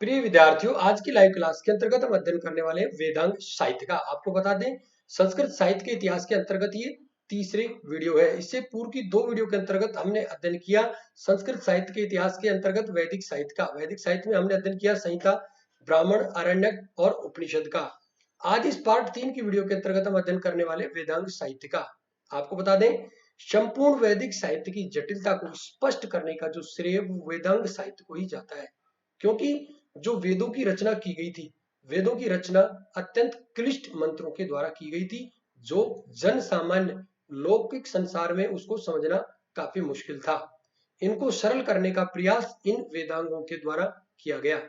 प्रिय विद्यार्थियों, आज की लाइव क्लास के अंतर्गत हम अध्ययन करने वाले हैं वेदांग साहित्य का। आपको बता दें, संस्कृत साहित्य के इतिहास के अंतर्गत ये तीसरी वीडियो है। इससे पूर्व की दो वीडियो के अंतर्गत हमने अध्ययन किया संस्कृत साहित्य के इतिहास के अंतर्गत वैदिक साहित्य का। वैदिक साहित्य में हमने अध्ययन किया संहिता, ब्राह्मण, आरण्यक और उपनिषद का। आज इस पार्ट 3 की वीडियो के अंतर्गत हम अध्ययन करने वाले वेदांग साहित्य का। आपको बता दें, संपूर्ण वैदिक साहित्य की जटिलता को स्पष्ट करने का जो श्रेय वेदांग साहित्य को ही जाता है, क्योंकि जो वेदों की रचना की गई थी, वेदों की रचना अत्यंत क्लिष्ट मंत्रों के द्वारा की गई थी, जो जन सामान्य लौकिक संसार में उसको समझना काफी मुश्किल था। इनको सरल करने का प्रयास इन वेदांगों के द्वारा किया गया।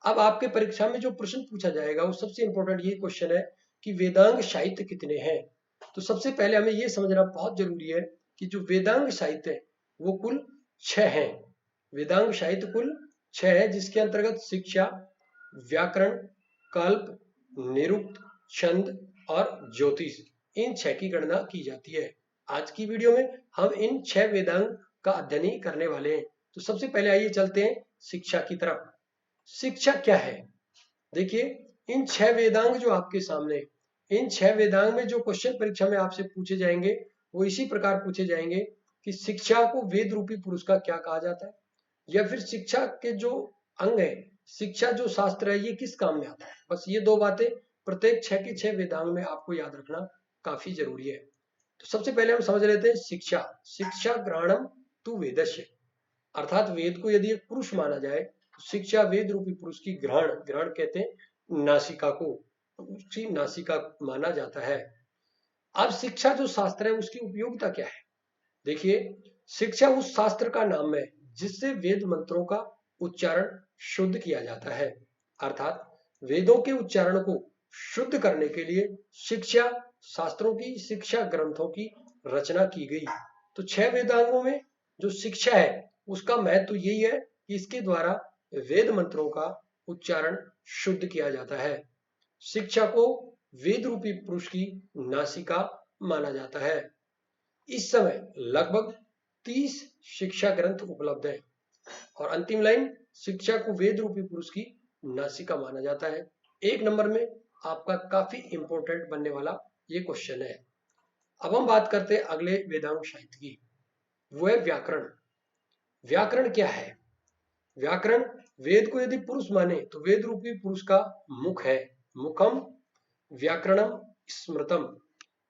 अब आपके परीक्षा में जो प्रश्न पूछा जाएगा वो सबसे इंपॉर्टेंट ये क्वेश्चन है कि वेदांग साहित्य कितने हैं। तो सबसे पहले हमें ये समझना बहुत जरूरी है कि जो वेदांग साहित्य है वो कुल 6 हैं। वेदांग साहित्य कुल 6 है, जिसके अंतर्गत शिक्षा, व्याकरण, कल्प, निरुक्त, छंद और ज्योतिष, इन 6 की गणना की जाती है। आज की वीडियो में हम इन 6 वेदांग का अध्ययन ही करने वाले हैं। तो सबसे पहले आइए चलते हैं शिक्षा की तरफ। शिक्षा क्या है? देखिए, इन 6 वेदांग जो आपके सामने, इन 6 वेदांग में जो क्वेश्चन परीक्षा में आपसे पूछे जाएंगे वो इसी प्रकार पूछे जाएंगे कि शिक्षा को वेद रूपी पुरुष का क्या कहा जाता है, या फिर शिक्षा के जो अंग है, शिक्षा जो शास्त्र है, ये किस काम में आता है। बस ये दो बातें प्रत्येक 6 के 6 वेदांग में आपको याद रखना काफी जरूरी है। तो सबसे पहले हम समझ लेते हैं शिक्षा। शिक्षा ग्रहणम तु वेदस्य, अर्थात वेद को यदि एक पुरुष माना जाए तो शिक्षा वेद रूपी पुरुष की ग्रहण, ग्रहण कहते हैं नासिका को, तो उसकी नासिका माना जाता है। अब शिक्षा जो शास्त्र है उसकी उपयोगिता क्या है? देखिए, शिक्षा उस शास्त्र का नाम है जिससे वेद मंत्रों का उच्चारण शुद्ध किया जाता है। अर्थात वेदों के उच्चारण को शुद्ध करने के लिए शिक्षा शास्त्रों की, शिक्षा ग्रंथों की रचना की गई। तो 6 वेदांगों में जो शिक्षा है उसका महत्व यही है कि इसके द्वारा वेद मंत्रों का उच्चारण शुद्ध किया जाता है। शिक्षा को वेद रूपी पुरुष की नासिका माना जाता है। इस समय लगभग 30 शिक्षा ग्रंथ उपलब्ध हैं। और अंतिम लाइन, शिक्षा को वेद रूपी पुरुष की नासिका माना जाता है। एक नंबर में आपका काफी इंपॉर्टेंट बनने वाला ये क्वेश्चन है। अब हम बात करते हैं अगले वेदांग साहित्य की, वो है व्याकरण। व्याकरण क्या है? व्याकरण वेद को यदि पुरुष माने तो वेद रूपी पुरुष का मुख है। मुखम व्याकरणम स्मृतम।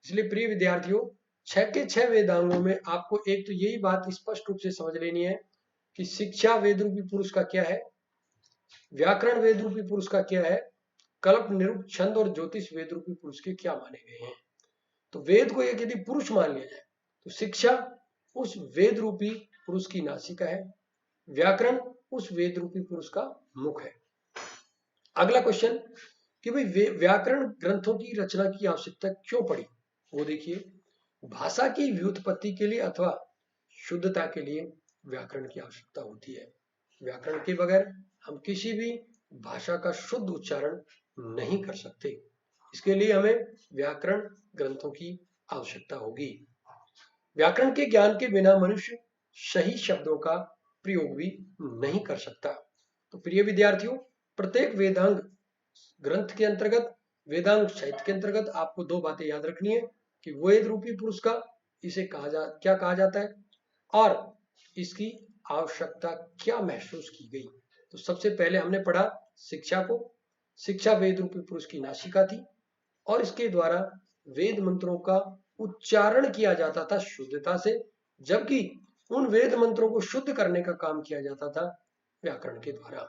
इसलिए प्रिय विद्यार्थियों, 6 के 6 वेदांगों में आपको एक तो यही बात स्पष्ट रूप से समझ लेनी है कि शिक्षा वेद रूपी पुरुष का क्या है, व्याकरण वेद रूपी पुरुष का क्या है, कल्प, निरुक्त, छंद और ज्योतिष वेद रूपी पुरुष के क्या माने गए हैं। तो वेद को एक यदि पुरुष मान लिया जाए तो शिक्षा उस वेद रूपी पुरुष की नासिका है, व्याकरण उस वेद रूपी पुरुष का मुख है। अगला क्वेश्चन कि भाई व्याकरण ग्रंथों की रचना की आवश्यकता क्यों पड़ी? वो देखिए, भाषा की व्युत्पत्ति के लिए अथवा शुद्धता के लिए व्याकरण की आवश्यकता होती है। व्याकरण के बगैर हम किसी भी भाषा का शुद्ध उच्चारण नहीं कर सकते। इसके लिए हमें व्याकरण ग्रंथों की आवश्यकता होगी। व्याकरण के ज्ञान के बिना मनुष्य सही शब्दों का प्रयोग भी नहीं कर सकता। तो प्रिय विद्यार्थियों, प्रत्येक वेदांग ग्रंथ के अंतर्गत, वेदांग साहित्य के अंतर्गत आपको दो बातें याद रखनी है कि वेद रूपी पुरुष का इसे क्या कहा जाता है और इसकी आवश्यकता क्या महसूस की गई। तो सबसे पहले हमने पढ़ा शिक्षा को। शिक्षा वेद रूपी पुरुष की नासिका थी और इसके द्वारा वेद मंत्रों का उच्चारण किया जाता था शुद्धता से, जबकि उन वेद मंत्रों को शुद्ध करने का काम किया जाता था व्याकरण के द्वारा।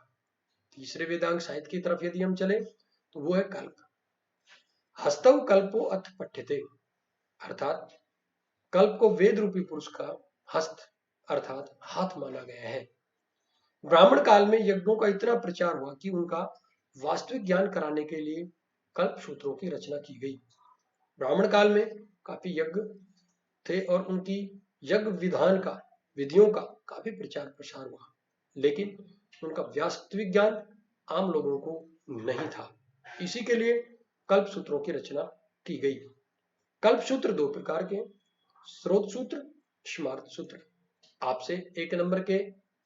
तीसरे वेदांग साहित्य की तरफ यदि हम चले तो वो है कल्प। हस्तव कल्पो अथ पठ्यते, अर्थात कल्प को वेद रूपी पुरुष का हस्त अर्थात हाथ माना गया है। ब्राह्मण काल में यज्ञों का इतना प्रचार हुआ कि उनका वास्तविक ज्ञान कराने के लिए कल्प सूत्रों की रचना की गई। ब्राह्मण काल में काफी यज्ञ थे और उनकी यज्ञ विधान का, विधियों का काफी प्रचार प्रसार हुआ, लेकिन उनका वास्तविक ज्ञान आम लोगों को नहीं था। इसी के लिए कल्प सूत्रों की रचना की गई। कल्प सूत्र दो प्रकार के, स्रोत सूत्र, स्मार्त सूत्र। आपसे एक नंबर के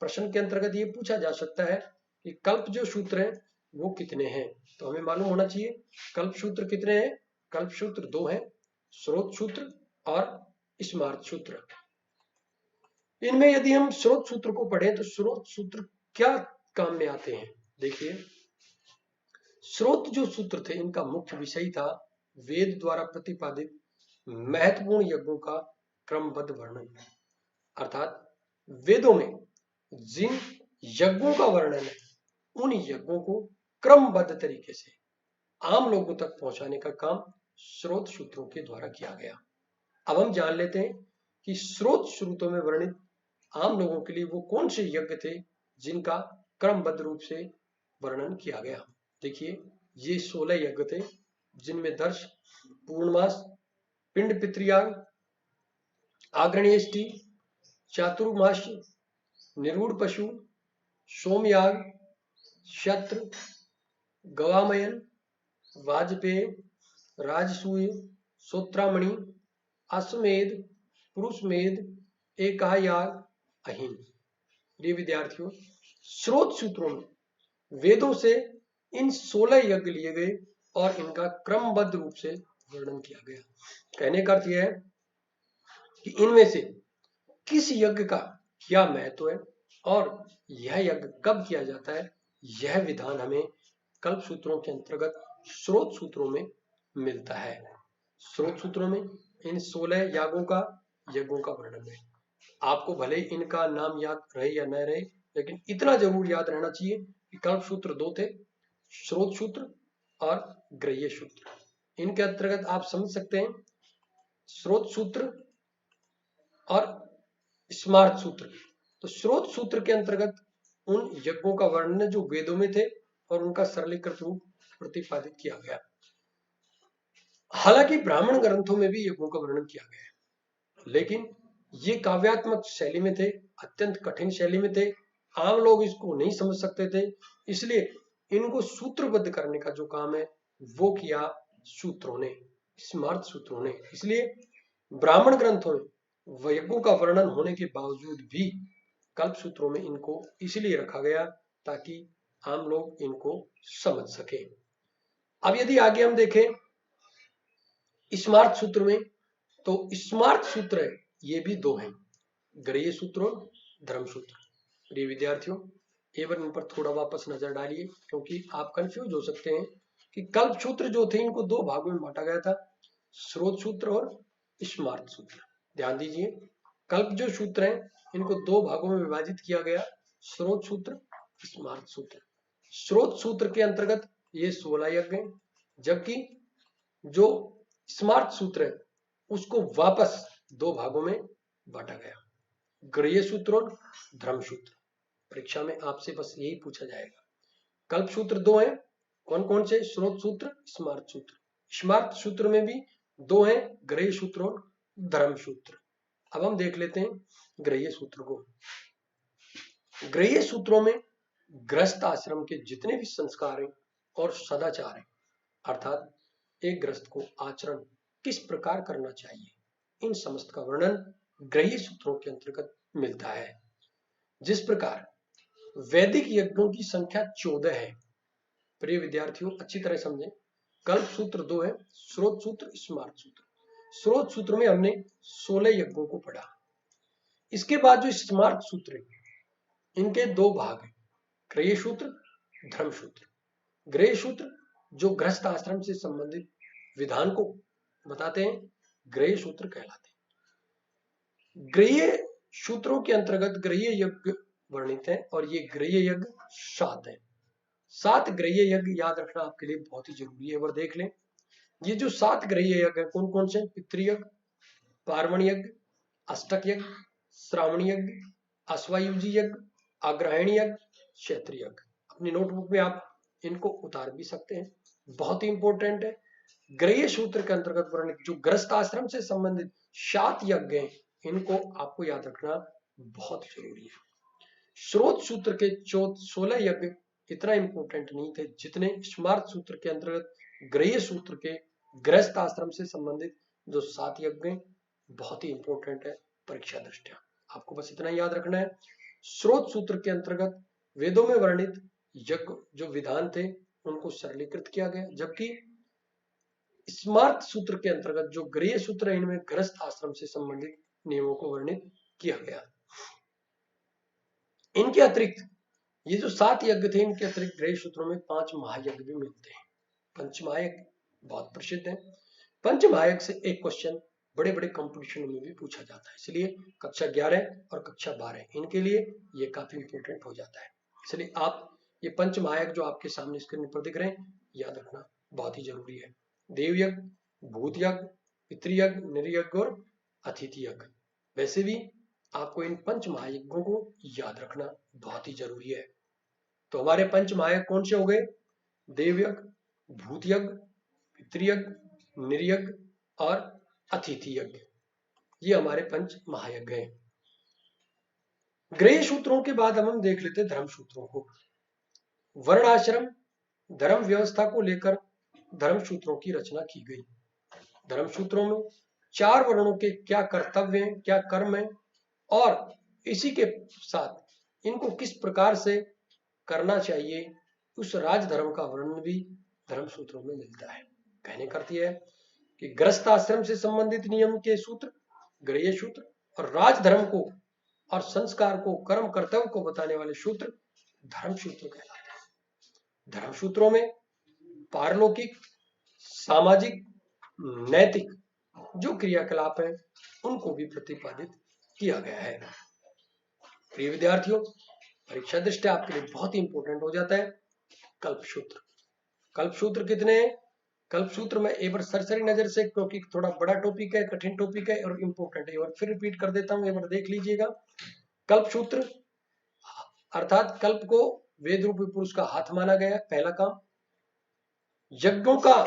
प्रश्न के अंतर्गत ये पूछा जा सकता है कि कल्प जो सूत्र हैं वो कितने हैं। तो हमें मालूम होना चाहिए कल्प सूत्र कितने हैं। कल्प सूत्र 2 हैं, स्रोत सूत्र और स्मार्त सूत्र। इनमें यदि हम स्रोत सूत्र को पढ़ें तो स्रोत सूत्र क्या काम में आते हैं। देखिए, स्रोत जो सूत्र थे इनका मुख्य विषय था वेद द्वारा प्रतिपादित महत्वपूर्ण यज्ञों का क्रमबद्ध वर्णन। अर्थात वेदों में जिन यज्ञों का वर्णन है उन यज्ञों को क्रमबद्ध तरीके से आम लोगों तक पहुंचाने का काम स्रोत सूत्रों के द्वारा किया गया। अब हम जान लेते हैं कि स्रोत सूत्रों में वर्णित आम लोगों के लिए वो कौन से यज्ञ थे जिनका क्रमबद्ध रूप से वर्णन किया गया। देखिए, ये 16 यज्ञ थे जिनमें दर्श, पूर्णमास, पिंड पितृयाग, आग्नेयेष्टि, चातुर्मास, निरूढ़ पशु, सोमयाग, शत्र, गवामयन, वाजपेय, राजसूय, सोत्रामणि, अश्वमेध, पुरुषमेध, एकायाग, अहिन। ये विद्यार्थियों, स्रोत सूत्रों में वेदों से इन 16 यज्ञ लिए गए और इनका क्रमबद्ध रूप से वर्णन किया गया। कहने का अर्थ यह है कि इनमें से किस यज्ञ का क्या महत्व है और यह यज्ञ कब किया जाता है, यह विधान हमें कल्प सूत्रों के अंतर्गत स्रोत सूत्रों में मिलता है। स्रोत सूत्रों में इन 16 यज्ञों का वर्णन है। आपको भले ही इनका नाम याद रहे या न रहे, लेकिन इतना जरूर याद रहना चाहिए कि कल्प सूत्र 2 थे, स्रोत सूत्र और ग्रह्य सूत्र। इनके अंतर्गत आप समझ सकते हैं स्रोत सूत्र और स्मार्त सूत्र। तो स्रोत सूत्र के अंतर्गत उन यज्ञों का वर्णन जो वेदों में थे और उनका सरलीकृत रूप प्रतिपादित किया गया। हालांकि ब्राह्मण ग्रंथों में भी यज्ञों का वर्णन किया गया है, लेकिन ये काव्यात्मक शैली में थे, अत्यंत कठिन शैली में थे, आम लोग इसको नहीं समझ सकते थे, इसलिए इनको सूत्रबद्ध करने का जो काम है वो किया सूत्रों ने, स्मार्त सूत्रों ने। इसलिए ब्राह्मण ग्रंथों में यज्ञों का वर्णन होने के बावजूद भी कल्प सूत्रों में इनको इसलिए रखा गया ताकि आम लोग इनको समझ सके। अब यदि आगे हम देखें स्मार्त सूत्र में, तो स्मार्त सूत्र है ये भी 2 हैं, ग्रह्य सूत्र और धर्म सूत्र। प्रिय विद्यार्थियों, एवं इन पर थोड़ा वापस नजर डालिए क्योंकि आप कंफ्यूज हो सकते हैं कि कल्प सूत्र जो थे इनको 2 भागों में बांटा गया था, स्रोत सूत्र और स्मार्त सूत्र। ध्यान दीजिए, कल्प जो सूत्र हैं इनको 2 भागों में विभाजित किया गया, स्रोत सूत्र, स्मार्त सूत्र। स्रोत सूत्र के अंतर्गत ये 16 यज्ञ हैं, जबकि जो स्मार्त सूत्र है उसको वापस 2 भागों में बांटा गया, ग्रह्य सूत्र और धर्म सूत्र। परीक्षा में आपसे बस यही पूछा जाएगा। कल्प सूत्र 2 हैं, कौन कौन से, स्रोत सूत्र, स्मार्त सूत्र। स्मार्त सूत्र में भी 2 हैं, ग्रह्य सूत्र और धर्म सूत्र। अब हम देख लेते हैं ग्रह्य सूत्र को। ग्रह्य सूत्रों में गृहस्थ आश्रम के जितने भी संस्कार हैं और सदाचार हैं, अर्थात एक गृहस्थ को आचरण किस प्रकार करना चाहिए, इन समस्त का वर्णन ग्रह्य सूत्रों के अंतर्गत मिलता है। जिस प्रकार वैदिक यज्ञों की संख्या 14 है। प्रिय विद्यार्थियों, अच्छी तरह समझें, कल्प सूत्र 2 है, स्रोत सूत्र, स्मार्त सूत्र। स्रोत सूत्र में हमने 16 यज्ञों को पढ़ा। इसके बाद जो स्मार्त सूत्र है इनके 2 भाग हैं, ग्रह्य सूत्र, धर्म सूत्र। ग्रह्य सूत्र जो गृहस्थ आश्रम से संबंधित विधान को बताते हैं, ग्रह्य सूत्र कहलाते हैं। ग्रह्य सूत्रों के अंतर्गत ग्रह्य यज्ञ वर्णित है और ये ग्रह्य यज्ञ 7 है। 7 ग्रह्य यज्ञ याद रखना आपके लिए बहुत ही जरूरी है। और देख लें ये जो 7 ग्रह्य यज्ञ है कौन कौन से, पितृयज्ञ, पार्वण यज्ञ, अष्टक यज्ञ, श्रावण यज्ञ, अश्वायुजी यज्ञ, अग्रहायणी यज्ञ, क्षेत्रीय यज्ञ। अपनी नोटबुक में आप इनको उतार भी सकते हैं, बहुत ही इंपॉर्टेंट है। ग्रह्य सूत्र के अंतर्गत वर्णित जो गृहस्थ आश्रम से संबंधित 7 यज्ञ हैं, इनको आपको याद रखना बहुत जरूरी है। स्रोत सूत्र के 16 यज्ञ इतना इंपॉर्टेंट नहीं थे जितने स्मार्त सूत्र के अंतर्गत ग्रह्य सूत्र के गृहस्थ आश्रम से संबंधित जो 7 यज्ञ बहुत ही इंपॉर्टेंट है परीक्षा दृष्टया। आपको बस इतना याद रखना है, स्रोत सूत्र के अंतर्गत वेदों में वर्णित यज्ञ जो विधान थे उनको सरलीकृत किया गया, जबकि स्मार्त सूत्र के अंतर्गत जो गृह सूत्र है इनमें गृहस्थ आश्रम से संबंधित नियमों को वर्णित किया गया। इनके अतिरिक्त ये जो 7 यज्ञ थे, इनके अतिरिक्त गृह सूत्रों में 5 महायज्ञ भी मिलते हैं। पंचमहायज्ञ बहुत प्रसिद्ध है। पंचमहायज्ञ से एक क्वेश्चन बड़े बड़े कंपटीशन में भी पूछा जाता है, इसलिए कक्षा 11 और कक्षा 12 इनके लिए ये काफी इंपोर्टेंट हो जाता है। इसलिए आप ये पंचमहायज्ञ जो आपके सामने स्क्रीन पर दिख रहे हैं याद रखना बहुत ही जरूरी है। देवयज्ञ, भूतयज्ञ, पितृयज्ञ, निर्यज्ञ और अतिथि यज्ञ। वैसे भी आपको इन पंच महायज्ञों को याद रखना बहुत ही जरूरी है। तो हमारे पंच महायज्ञ कौन से हो गए? देवयज्ञ, भूतयज्ञ, पितृयज्ञ, निर्यज्ञ और अतिथि यज्ञ, ये हमारे पंच महायज्ञ हैं। गृह सूत्रों के बाद हम देख लेते धर्म सूत्रों को। वर्ण आश्रम धर्म व्यवस्था को लेकर धर्म सूत्रों की रचना की गई। धर्म सूत्रों में 4 वर्णों के क्या कर्तव्य हैं, क्या कर्म हैं और इसी के साथ इनको किस प्रकार से करना चाहिए, उस राजधर्म का वर्णन भी धर्म सूत्रों में मिलता है। कहने करती है कि गृहस्थ आश्रम से संबंधित नियम के सूत्र गृह सूत्र और राजधर्म को और संस्कार को, कर्म कर्तव्य को बताने वाले सूत्र धर्म सूत्र कहलाते हैं। धर्म सूत्रों में पारलौकिक, सामाजिक, नैतिक जो क्रियाकलाप हैं उनको भी प्रतिपादित किया गया है। प्रिय विद्यार्थियों, परीक्षा दृष्टया आपके लिए बहुत ही इंपॉर्टेंट हो जाता है कल्प सूत्र। कल्प सूत्र कितने हैं? कल्प सूत्र में एक बार सरसरी नजर से, क्योंकि थोड़ा बड़ा टॉपिक है, कठिन टॉपिक है और इंपॉर्टेंट है, और फिर रिपीट कर देता हूं, एक बार देख लीजिएगा। कल्प सूत्र अर्थात कल्प को वेद रूपी पुरुष का हाथ माना गया। पहला काम, यज्ञों का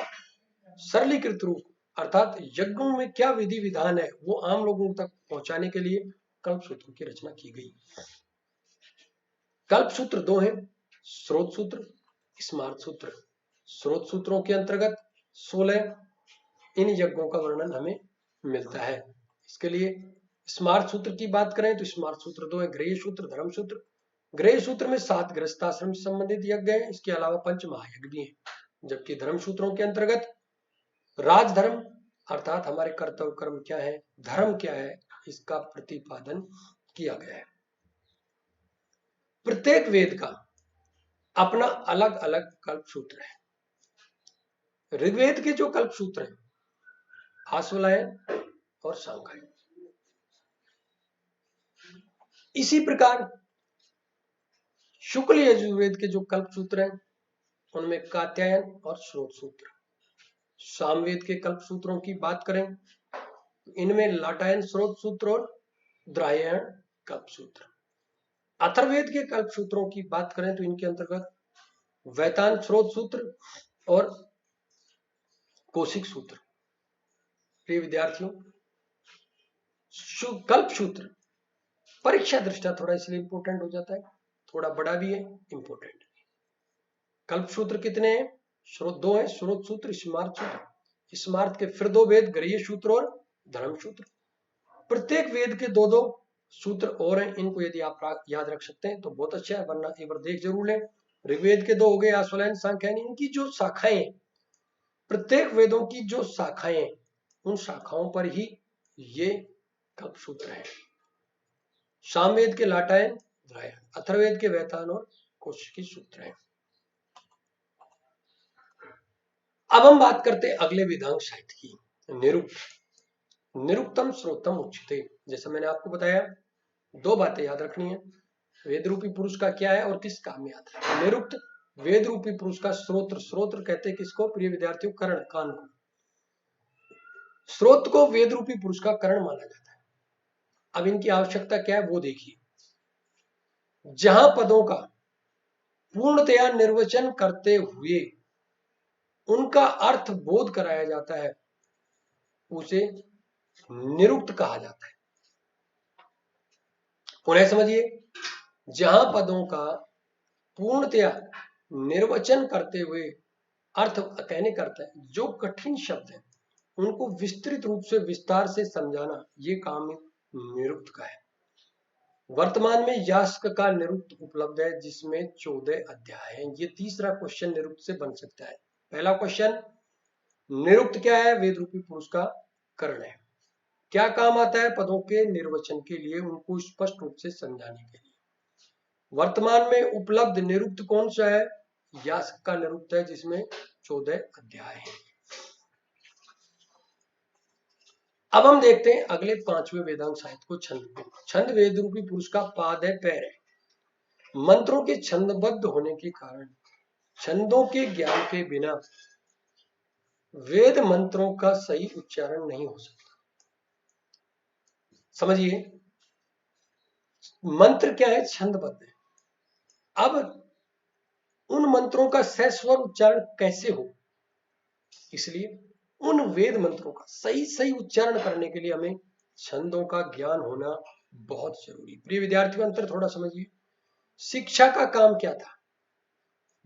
सरलीकृत रूप अर्थात यज्ञों में क्या विधि विधान है वो आम लोगों तक पहुंचाने के लिए कल्प सूत्र की रचना की गई। कल्प सूत्र 2 हैं, स्रोत सूत्र, स्मार्त सूत्र। स्रोत सूत्रों के अंतर्गत 16 इन यज्ञों का वर्णन हमें मिलता है। इसके लिए स्मार्त सूत्र की बात करें तो स्मार्त सूत्र 2 है, गृह सूत्र, धर्म सूत्र। गृह सूत्र में 7 गृहस्थाश्रम से संबंधित यज्ञ हैं, इसके अलावा पंच महायज्ञ भी हैं। जबकि धर्म सूत्रों के अंतर्गत राजधर्म अर्थात हमारे कर्तव्य कर्म क्या है, धर्म क्या है, इसका प्रतिपादन किया गया है। प्रत्येक वेद का अपना अलग अलग कल्प सूत्र है। ऋग्वेद के जो कल्प सूत्र हैं, आश्वलायन और सांख्य। इसी प्रकार शुक्ल यजुर्वेद के जो कल्प सूत्र हैं उनमें कात्यायन और स्रोत सूत्र। सामवेद के कल्प सूत्रों की बात करें इनमें लाटायन स्रोत सूत्र और द्रायण कल्प सूत्र। अथर्ववेद के कल्प सूत्रों की बात करें तो इनके अंतर्गत वैतान स्रोत सूत्र और कौशिक सूत्र। प्रिय विद्यार्थियों, कल्प सूत्र परीक्षा दृष्टया थोड़ा इसलिए इंपॉर्टेंट हो जाता है, थोड़ा बड़ा भी है, इंपॉर्टेंट। कल्प सूत्र कितने हैं? स्रोत 2 है, स्रोत सूत्र, स्मार्त सूत्र। स्मार्त के फिर 2 वेद, गृह सूत्र और धर्म सूत्र। प्रत्येक वेद के 2-2 सूत्र और हैं, इनको यदि आप याद रख सकते हैं तो बहुत अच्छा है, वरना एक बार देख जरूर लें। ऋग्वेद के 2 हो गए, आश्वलायन, सांख्यायन। इनकी जो शाखाएं, प्रत्येक वेदों की जो शाखाएं, उन शाखाओं पर ही ये कल्प सूत्र है। सामवेद के लाटायन, द्रायण, अथर्ववेद के वैतान और कौशिकी सूत्र हैं। अब हम बात करते हैं अगले वेदांग साहित्य की, निरुक्त। निरुक्तम श्रोतम उच्यते। जैसा मैंने आपको बताया, 2 बातें याद रखनी है, वेद रूपी पुरुष का क्या है और किस काम में आता है। निरुक्त वेद रूपी पुरुष का स्रोत्र। स्रोत्र कहते हैं किसको? प्रिय विद्यार्थियों, कर्ण, कान को। स्रोत को वेद रूपी पुरुष का कर्ण माना जाता है। अब इनकी आवश्यकता क्या है वो देखिए। जहां पदों का पूर्णतया निर्वचन करते हुए उनका अर्थ बोध कराया जाता है उसे निरुक्त कहा जाता है। पुनः समझिए, जहां पदों का पूर्णतया निर्वचन करते हुए अर्थ कहने करता है, जो कठिन शब्द है उनको विस्तृत रूप से विस्तार से समझाना, ये काम निरुक्त का है। वर्तमान में यास्क का निरुक्त उपलब्ध है जिसमें 14 अध्याय हैं। ये तीसरा क्वेश्चन निरुक्त से बन सकता है। पहला क्वेश्चन, निरुक्त क्या है? वेद रूपी पुरुष का कर्ण है। क्या काम आता है? पदों के निर्वचन के लिए, उनको स्पष्ट रूप से समझाने के लिए। वर्तमान में उपलब्ध निरुक्त कौन सा है? यास्क का निरुक्त है जिसमें 14 अध्याय हैं। अब हम देखते हैं अगले 5वें वेदांग साहित्य को, छंद। छंद वेद रूपी पुरुष का पाद है, पैर है। मंत्रों के छंदबद्ध होने के कारण छंदों के ज्ञान के बिना वेद मंत्रों का सही उच्चारण नहीं हो सकता। समझिए, मंत्र क्या है? छंदबद्ध है। अब उन मंत्रों का सस्वर उच्चारण कैसे हो, इसलिए उन वेद मंत्रों का सही उच्चारण करने के लिए हमें छंदों का ज्ञान होना बहुत जरूरी। प्रिय विद्यार्थियों, अंतर थोड़ा समझिए। शिक्षा का काम क्या था?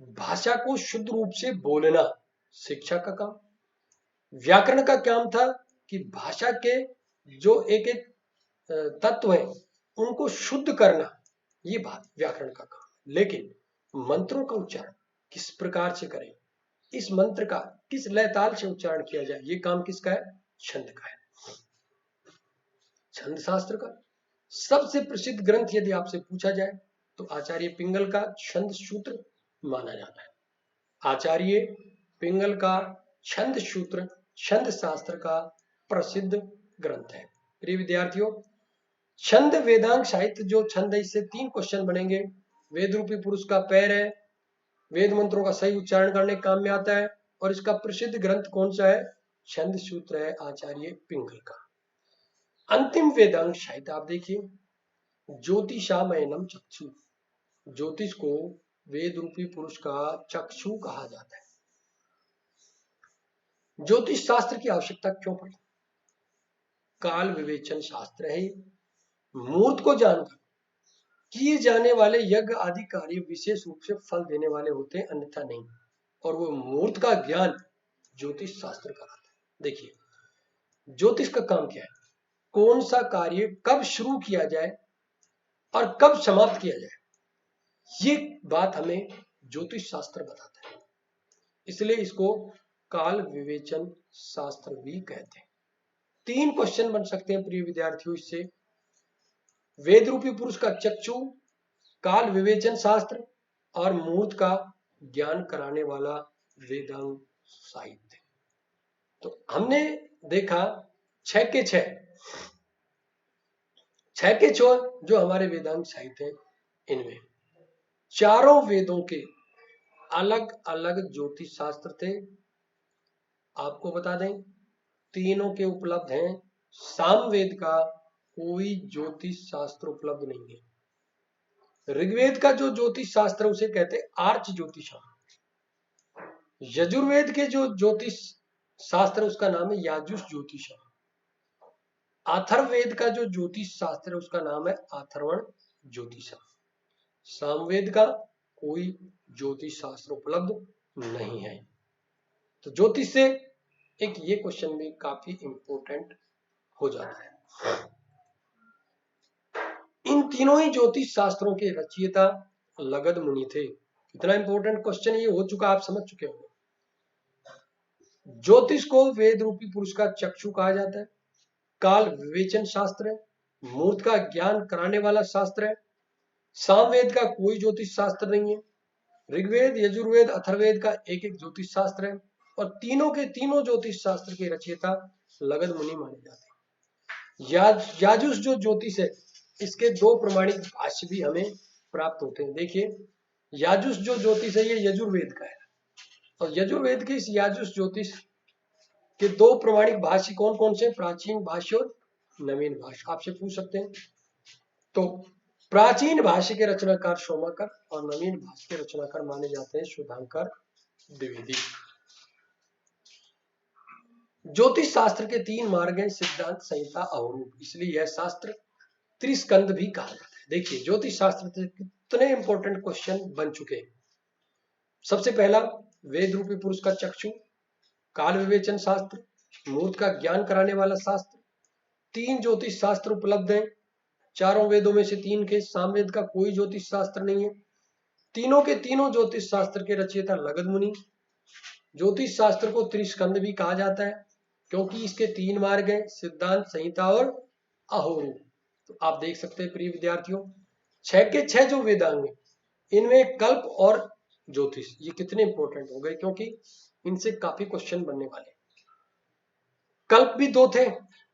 भाषा को शुद्ध रूप से बोलना शिक्षा का काम। व्याकरण का काम था कि भाषा के जो एक एक तत्व हैं उनको शुद्ध करना, ये बात व्याकरण का काम। लेकिन मंत्रों का उच्चारण किस प्रकार से करें, इस मंत्र का किस लय ताल से उच्चारण किया जाए, ये काम किसका है? छंद का है। छंद शास्त्र का सबसे प्रसिद्ध ग्रंथ यदि आपसे पूछा जाए तो आचार्य पिंगल का छंद सूत्र माना जाता है। आचार्य पिंगल का छंद सूत्र छंद शास्त्र का प्रसिद्ध ग्रंथ है। प्रिय विद्यार्थियों, छंद वेदांग साहित्य जो छंद है, इससे 3 क्वेश्चन बनेंगे। वेद रूपी पुरुष का पैर है, वेद मंत्रों का सही उच्चारण करने के काम में आता है, और इसका प्रसिद्ध ग्रंथ कौन सा है? छंद सूत्र है आचार्य पिंगल का। अंतिम वेदांग साहित्य आप देखिए, ज्योतिषामयनम चक्षु। ज्योतिष को वेद रूपी पुरुष का चक्षु कहा जाता है। ज्योतिष शास्त्र की आवश्यकता क्यों पड़ी? काल विवेचन शास्त्र है। मुहूर्त को जानकर किए जाने वाले यज्ञ आदि कार्य विशेष रूप से फल देने वाले होते हैं, अन्यथा नहीं। और वो मुहूर्त का ज्ञान ज्योतिष शास्त्र कराता है। देखिए, ज्योतिष का काम क्या है? कौन सा कार्य कब शुरू किया जाए और कब समाप्त किया जाए, ये बात हमें ज्योतिष शास्त्र बताता है। इसलिए इसको काल विवेचन शास्त्र भी कहते हैं। 3 क्वेश्चन बन सकते हैं प्रिय विद्यार्थियों इससे। वेद रूपी पुरुष का चक्षु, काल विवेचन शास्त्र और मुहूर्त का ज्ञान कराने वाला वेदांग साहित्य। तो हमने देखा 6 के 6 जो हमारे वेदांग साहित्य हैं, इनमें चारों वेदों के अलग अलग ज्योतिष शास्त्र थे। आपको बता दें, तीनों के उपलब्ध हैं। सामवेद का कोई ज्योतिष शास्त्र उपलब्ध नहीं है। ऋग्वेद का जो ज्योतिष शास्त्र उसे कहते हैं आर्च ज्योतिषम। यजुर्वेद के जो ज्योतिष शास्त्र उसका नाम है याजुष ज्योतिषम। अथर्ववेद का जो ज्योतिष शास्त्र है उसका नाम है अथर्वण ज्योतिषम। सामवेद का कोई ज्योतिष शास्त्र उपलब्ध नहीं है। तो ज्योतिष से एक ये क्वेश्चन भी काफी इंपॉर्टेंट हो जाता है। इन तीनों ही ज्योतिष शास्त्रों के रचयिता लगद मुनि थे। कितना इंपॉर्टेंट क्वेश्चन ये हो चुका, आप समझ चुके होंगे। ज्योतिष को वेद रूपी पुरुष का चक्षु कहा जाता है। काल विवेचन शास्त्र है। मुहूर्त का ज्ञान कराने वाला शास्त्र है। सामवेद का कोई ज्योतिष शास्त्र नहीं है। ऋग्वेद, यजुर्वेद, अथर्ववेद का एक एक ज्योतिष शास्त्र है, और तीनों के तीनों ज्योतिष शास्त्र के रचयिता लगद मुनि माने जाते हैं। याजुष जो ज्योतिष है, इसके 2 प्रमाणिक भाष्य भी हमें प्राप्त होते हैं। देखिए, याजुष जो ज्योतिष है ये यजुर्वेद का है, और यजुर्वेद के इस याजुष ज्योतिष के 2 प्रमाणिक भाष्य कौन कौन से? प्राचीन भाष्य और नवीन भाष्य। आपसे पूछ सकते हैं। तो प्राचीन भाष्य के रचनाकार सोमाकर और नवीन भाष्य के रचनाकार माने जाते हैं शुभांकर द्विवेदी। ज्योतिष शास्त्र के 3 मार्ग हैं, सिद्धांत, संहिता, अवरूप। इसलिए यह शास्त्र त्रिस्कंद भी कहा जाता है। देखिए, ज्योतिष शास्त्र से कितने इंपॉर्टेंट क्वेश्चन बन चुके हैं। सबसे पहला, वेद रूपी पुरुष का चक्षु, काल विवेचन शास्त्र, मुहूर्त का ज्ञान कराने वाला शास्त्र। 3 ज्योतिष शास्त्र उपलब्ध हैं। चारों वेदों में से तीन के सामवेद का कोई ज्योतिष शास्त्र नहीं है। तीनों के तीनों ज्योतिष शास्त्र के रचयिता लगध मुनि। ज्योतिष शास्त्र को त्रिस्कंद भी कहा जाता है क्योंकि इसके तीन मार्ग हैं, सिद्धांत, संहिता और अहोरू। तो आप देख सकते हैं प्रिय विद्यार्थियों, 6 के 6 जो वेदांग हैं, इनमें कल्प और ज्योतिष ये कितने इंपॉर्टेंट हो गए, क्योंकि इनसे काफी क्वेश्चन बनने वाले। कल्प भी 2 थे,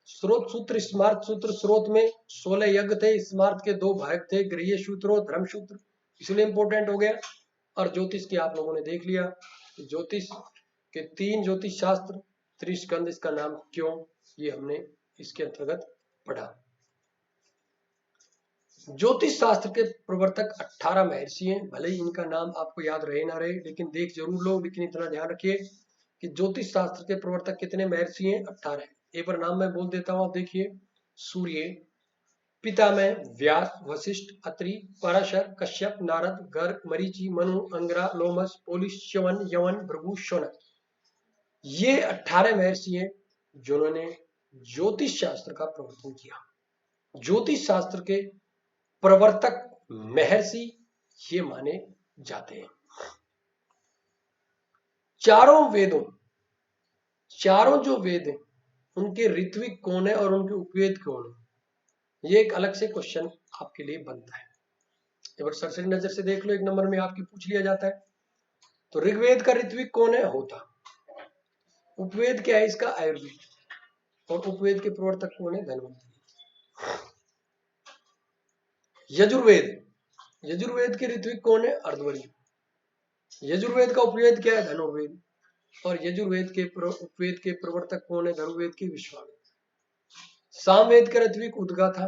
स्रोत सूत्र, स्मार्त सूत्र। स्रोत में 16 यज्ञ थे, स्मार्त के 2 भाग थे, गृह सूत्र और धर्म सूत्र, इसलिए इंपॉर्टेंट हो गया। और ज्योतिष के आप लोगों ने देख लिया, ज्योतिष के 3 ज्योतिष शास्त्र, त्रिस्कंद इसका नाम क्यों, ये हमने इसके अंतर्गत पढ़ा। ज्योतिष शास्त्र के प्रवर्तक 18 महर्षि हैं। भले ही इनका नाम आपको याद रहे ना रहे, लेकिन देख जरूर लो। लेकिन इतना ध्यान रखिए कि ज्योतिष शास्त्र के प्रवर्तक कितने महर्षि हैं, 18। एक बार नाम मैं बोल देता हूं, आप देखिए। सूर्य, पितामह, व्यास, वशिष्ठ, अत्रि, पराशर, कश्यप, नारद, गर्ग, मरीचि, मनु, अंगिरा, लोमस, पोलिस, च्यवन, यवन, भृगु, शौनक। ये 18 महर्षि हैं जिन्होंने ज्योतिष शास्त्र का प्रवर्तन किया। ज्योतिष शास्त्र के प्रवर्तक महर्षि ये माने जाते हैं। चारों जो वेद हैं उनके ऋत्विक कौन है और उनके उपवेद कौन है, ये एक अलग से क्वेश्चन आपके लिए बनता है। एक बार सरसरी नजर से देख लो, 1 नंबर में आपके पूछ लिया जाता है। तो ऋग्वेद का ऋत्विक कौन है, होता। उपवेद क्या है इसका, आयुर्वेद। और उपवेद के प्रवर्तक कौन है, धन्वंतरि। यजुर्वेद के ऋत्विक कौन है, अर्धवर्य। यजुर्वेद का उपवेद क्या है, धनुर्वेद। और यजुर्वेद के उपवेद के प्रवर्तक कौन है, धनुर्वेद के विश्वामित्र। सामवेद का ऋत्विक उद्गा था,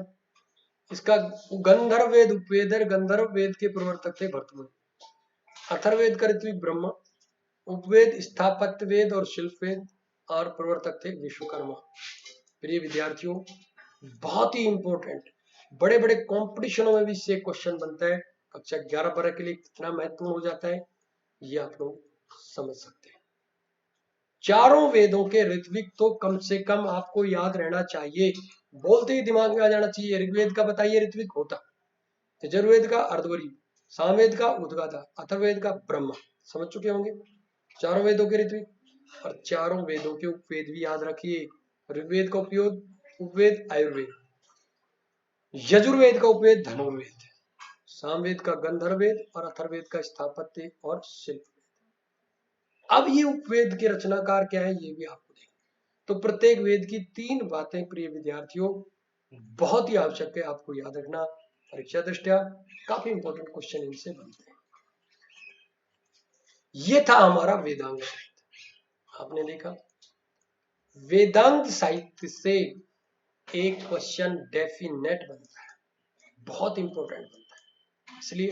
इसका गंधर्व वेद उपवेद है। गंधर्व वेद के प्रवर्तक थे भरतमुनि। अथर्ववेद का ऋत्विक ब्रह्मा, उपवेद स्थापत्य वेद और शिल्प वेद, और प्रवर्तक थे विश्वकर्मा। प्रिय विद्यार्थियों, बहुत ही इंपॉर्टेंट, बड़े बड़े कॉम्पिटिशनों में भी इससे क्वेश्चन बनता है। कक्षा 11-12 के लिए कितना महत्वपूर्ण हो जाता है, ये आप लोग समझ सकते हैं। चारों वेदों के ऋत्विक तो कम से कम आपको याद रहना चाहिए, बोलते ही दिमाग में आ जाना चाहिए। ऋग्वेद का बताइए ऋत्विक होता, यजुर्वेद का अर्धवर्य, सामवेद का उद्गाता, अथर्ववेद का ब्रह्मा। समझ चुके होंगे चारों वेदों के ऋत्विक। और चारों वेदों के उपवेद भी याद रखिए। ऋग्वेद का उपवेद आयुर्वेद, यजुर्वेद का उपवेद धनुर्वेद, सामवेद का गंधर्ववेद और अथर्ववेद का स्थापत्य और शिल्प। अब ये उपवेद के रचनाकार क्या है, ये भी आपको देखें। तो प्रत्येक वेद की 3 बातें प्रिय विद्यार्थियों बहुत ही आवश्यक है आपको याद रखना। परीक्षा दृष्टया काफी इंपॉर्टेंट क्वेश्चन इनसे बनते हैं। ये था हमारा वेदांग साहित्य। आपने देखा वेदांग साहित्य से एक क्वेश्चन डेफिनेट बनता है, बहुत इंपॉर्टेंट बनता है। इसलिए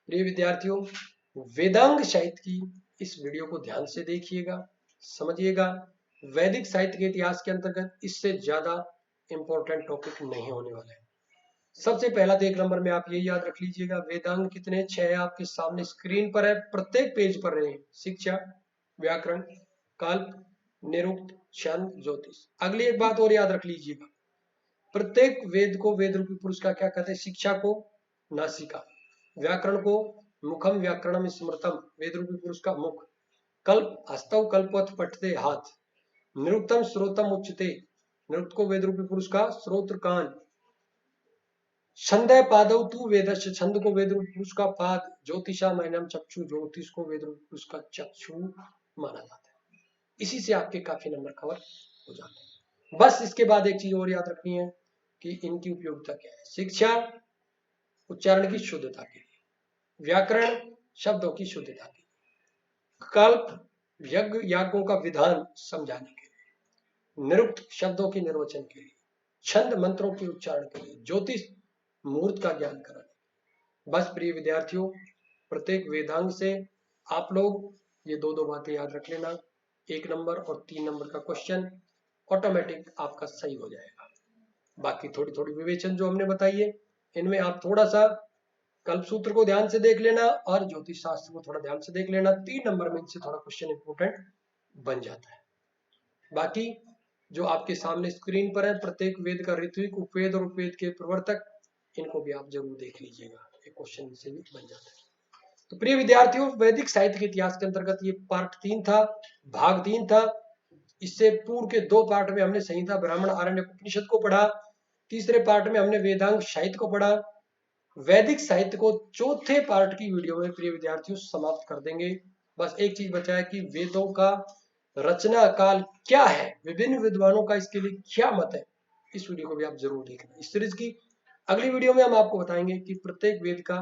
प्रिय विद्यार्थियों, वेदांग साहित्य की इस वीडियो को ध्यान से देखिएगा, समझिएगा। वैदिक साहित्य के इतिहास के अंतर्गत इससे ज्यादा इंपॉर्टेंट टॉपिक नहीं होने वाला है। सबसे पहला तो 1 नंबर में आप ये याद रख लीजिएगा, वेदांग कितने, 6 है, आपके सामने स्क्रीन पर है, प्रत्येक पेज पर रहे। शिक्षा, व्याकरण, कल्प, निरुक्त, छंद, ज्योतिष। अगली एक बात और याद रख लीजिएगा, प्रत्येक वेद को वेद रूपी पुरुष का क्या कहते हैं, शिक्षा को नासिका, व्याकरण को मुखम व्याकरणम स्मृतम, वेद रूपी पुरुष का मुख, कल्प हस्तव कल्पवत पठते हाथ, निरुक्तम श्रोतम उच्चते, निरुक्त को वेद रूपी पुरुष का श्रोत्र कान, छंदय पादव तू वेदस्य, छंद को वेद रूपी पुरुष का पाद, ज्योतिषा मैनम चक्षु, ज्योतिष को वेद रूपी पुरुष का चक्षु माना जाता है। इसी से आपके काफी नंबर कवर हो जाते हैं। बस इसके बाद एक चीज और याद रखनी है कि इनकी उपयोगिता क्या है। शिक्षा उच्चारण की शुद्धता के लिए, व्याकरण शब्दों की शुद्धता के लिए, कल्प यज्ञ यागों का विधान समझाने के लिए, निरुक्त शब्दों के निर्वचन के लिए, छंद मंत्रों के उच्चारण के लिए, ज्योतिष मुहूर्त का ज्ञान कराने। बस प्रिय विद्यार्थियों, प्रत्येक वेदांग से आप लोग ये 2-2 बातें याद रख लेना। 1 नंबर और 3 नंबर का क्वेश्चन ऑटोमेटिक आपका सही हो जाएगा। बाकी थोड़ी थोड़ी विवेचन जो हमने बताई है, इनमें आप थोड़ा सा कल्प सूत्र को ध्यान से देख लेना और ज्योतिष शास्त्र को थोड़ा ध्यान से देख लेना। 3 नंबर में इनसे थोड़ा क्वेश्चन इंपोर्टेंट बन जाता है। बाकी जो आपके सामने स्क्रीन पर है, प्रत्येक वेद का ऋत्विक, उपवेद और उपवेद के प्रवर्तक, इनको भी आप जरूर देख लीजिएगा, एक क्वेश्चन से भी बन जाता है। तो प्रिय विद्यार्थियों, वैदिक साहित्य के इतिहास के अंतर्गत ये पार्ट 3 था, भाग 3 था। इससे पूर्व के 2 पार्ट में हमने संहिता, ब्राह्मण, आरण्यक, उपनिषद को पढ़ा। तीसरे पार्ट में हमने वेदांग साहित्य को पढ़ा। वैदिक साहित्य को चौथे पार्ट की वीडियो में प्रिय विद्यार्थियों समाप्त कर देंगे। बस एक चीज बचा है कि वेदों का रचना काल क्या है, विभिन्न विद्वानों का इसके लिए क्या मत है। इस वीडियो को भी आप जरूर देखना। इस सीरीज की अगली वीडियो में हम आपको बताएंगे कि प्रत्येक वेद का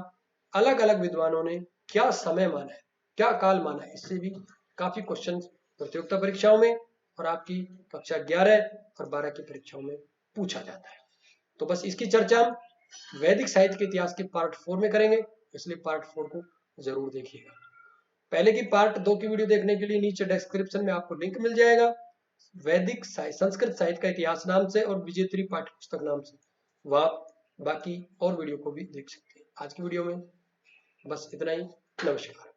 अलग अलग विद्वानों ने क्या समय माना है, क्या काल माना है। इससे भी काफी क्वेश्चन प्रतियोगिता परीक्षाओं में और आपकी कक्षा 11 और 12 की परीक्षाओं में पूछा जाता है। तो बस इसकी चर्चा हम वैदिक साहित्य के इतिहास के पार्ट 4 में करेंगे, इसलिए पार्ट 4 को जरूर देखिएगा। पहले की पार्ट 2 की वीडियो देखने के लिए नीचे डिस्क्रिप्शन में आपको लिंक मिल जाएगा, वैदिक संस्कृत साहित्य का इतिहास नाम से और विजेत्री पाठ्य पुस्तक नाम से, वह बाकी और वीडियो को भी देख सकते हैं। आज की वीडियो में बस इतना ही। नमस्कार।